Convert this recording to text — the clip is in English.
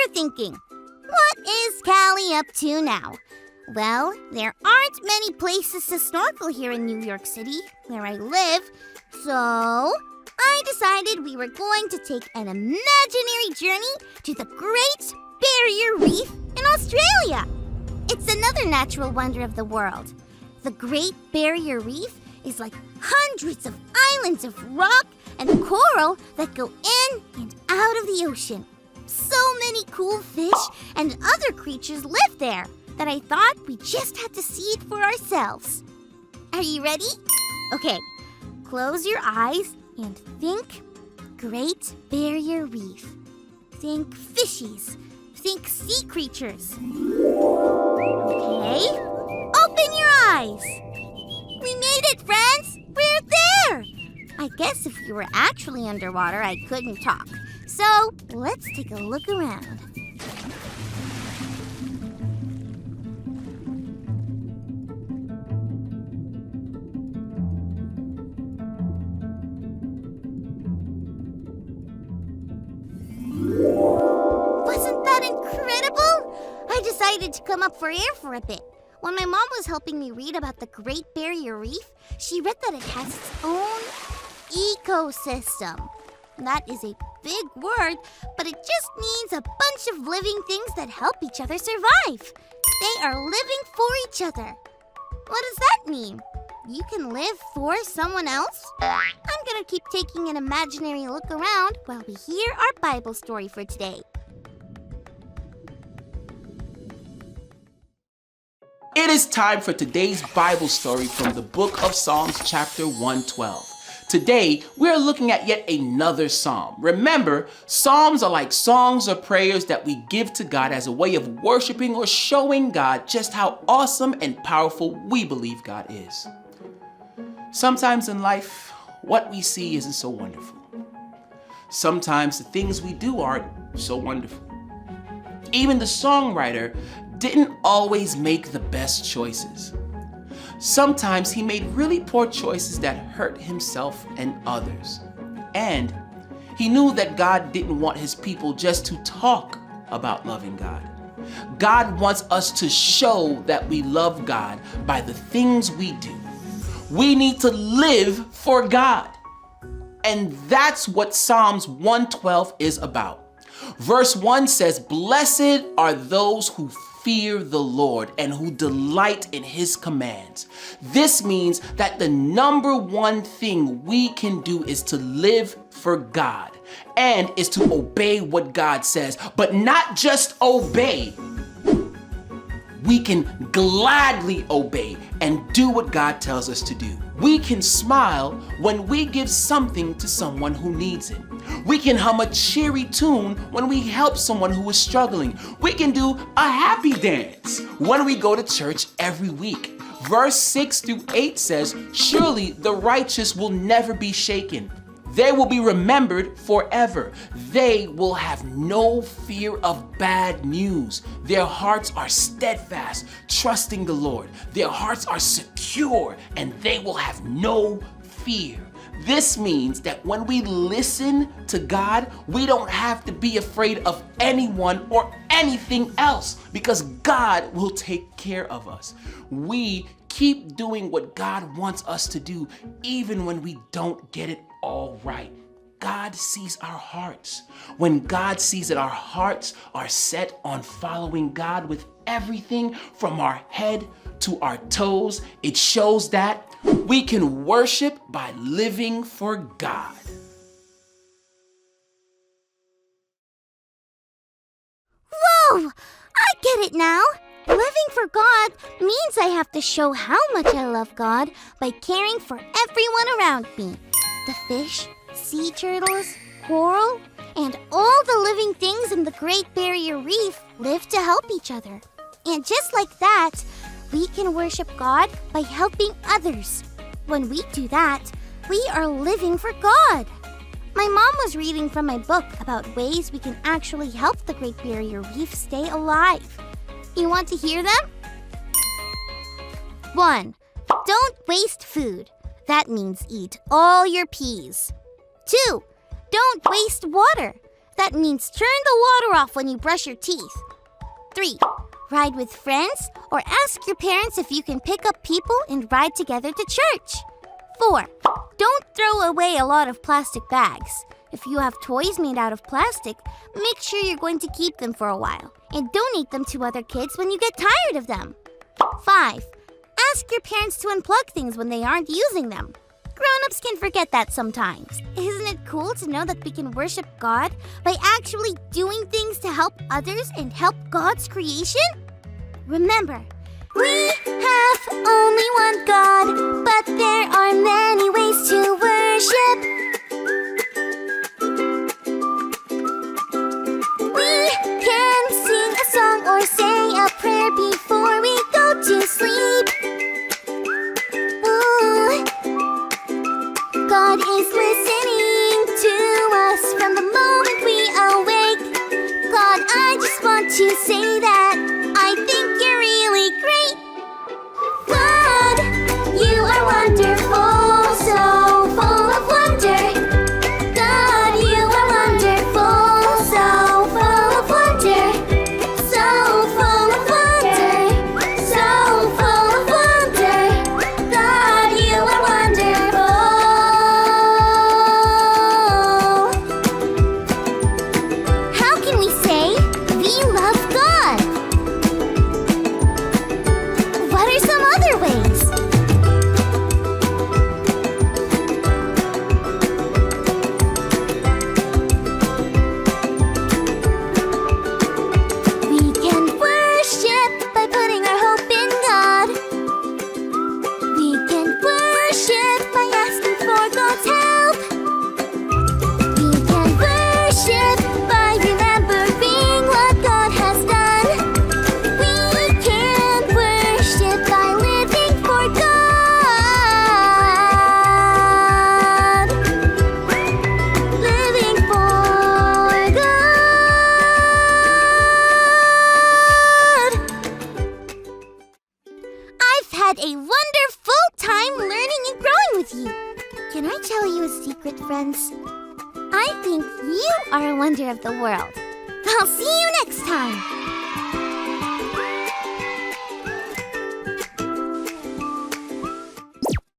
you're thinking, what is Callie up to now? Well, there aren't many places to snorkel here in New York City, where I live, so I decided we were going to take an imaginary journey to the Great Barrier Reef in Australia. It's another natural wonder of the world. The Great Barrier Reef is like hundreds of islands of rock and coral that go in and out of the ocean. So many cool fish and other creatures live there that I thought we just had to see it for ourselves. Are you ready? Okay, close your eyes and think Great Barrier Reef. Think fishies. Think sea creatures. Okay, open your eyes. We made it, friends! We're there! I guess if you were actually underwater, I couldn't talk. So, let's take a look around. Wasn't that incredible? I decided to come up for air for a bit. When my mom was helping me read about the Great Barrier Reef, she read that it has its own ecosystem. That is a big word, but it just means a bunch of living things that help each other survive. They are living for each other. What does that mean? You can live for someone else? I'm gonna keep taking an imaginary look around while we hear our Bible story for today. It is time for today's Bible story from the book of Psalms, chapter 112. Today, we're looking at yet another psalm. Remember, psalms are like songs or prayers that we give to God as a way of worshiping or showing God just how awesome and powerful we believe God is. Sometimes in life, what we see isn't so wonderful. Sometimes the things we do aren't so wonderful. Even the songwriter didn't always make the best choices. Sometimes he made really poor choices that hurt himself and others. And he knew that God didn't want his people just to talk about loving God. God wants us to show that we love God by the things we do. We need to live for God. And that's what Psalms 112 is about. Verse 1 says, "Blessed are those who fear the Lord and who delight in his commands." This means that the number one thing we can do is to live for God and is to obey what God says, but not just obey. We can gladly obey and do what God tells us to do. We can smile when we give something to someone who needs it. We can hum a cheery tune when we help someone who is struggling. We can do a happy dance when we go to church every week. Verse 6 through 8 says, "Surely the righteous will never be shaken. They will be remembered forever. They will have no fear of bad news. Their hearts are steadfast, trusting the Lord. Their hearts are secure, and they will have no fear." This means that when we listen to God, we don't have to be afraid of anyone or anything else because God will take care of us. We keep doing what God wants us to do even when we don't get it all right. God sees our hearts. When God sees that our hearts are set on following God with everything from our head to our toes, it shows that we can worship by living for God. Whoa! I get it now. Living for God means I have to show how much I love God by caring for everyone around me. The fish, sea turtles, coral, and all the living things in the Great Barrier Reef live to help each other. And just like that, we can worship God by helping others. When we do that, we are living for God. My mom was reading from my book about ways we can actually help the Great Barrier Reef stay alive. You want to hear them? 1. Don't waste food. That means eat all your peas. 2. Don't waste water. That means turn the water off when you brush your teeth. 3. Ride with friends or ask your parents if you can pick up people and ride together to church. 4. Don't throw away a lot of plastic bags. If you have toys made out of plastic, make sure you're going to keep them for a while and donate them to other kids when you get tired of them. 5. Ask your parents to unplug things when they aren't using them. Grown-ups can forget that sometimes. Isn't it cool to know that we can worship God by actually doing things to help others and help God's creation? Remember, we have only one God, but there are many ways to worship. We can sing a song or say a prayer before we go to sleep. Ooh. God is listening to us from the moment we awake. God, I just want to say that I think you're really great. God, you are wonderful, so full of wonder. God, you are wonderful, so full of wonder. So full of wonder, so full of wonder. God, you are wonderful. How can we say we love God? What are some other ways? We can worship by putting our hope in God. We can worship by asking for God's help. We can worship by remembering what God has done. We can worship by living for God. Living for God. I've had a wonderful time learning and growing with you. Can I tell you a secret, friends? I think you are a wonder of the world. I'll see you next time.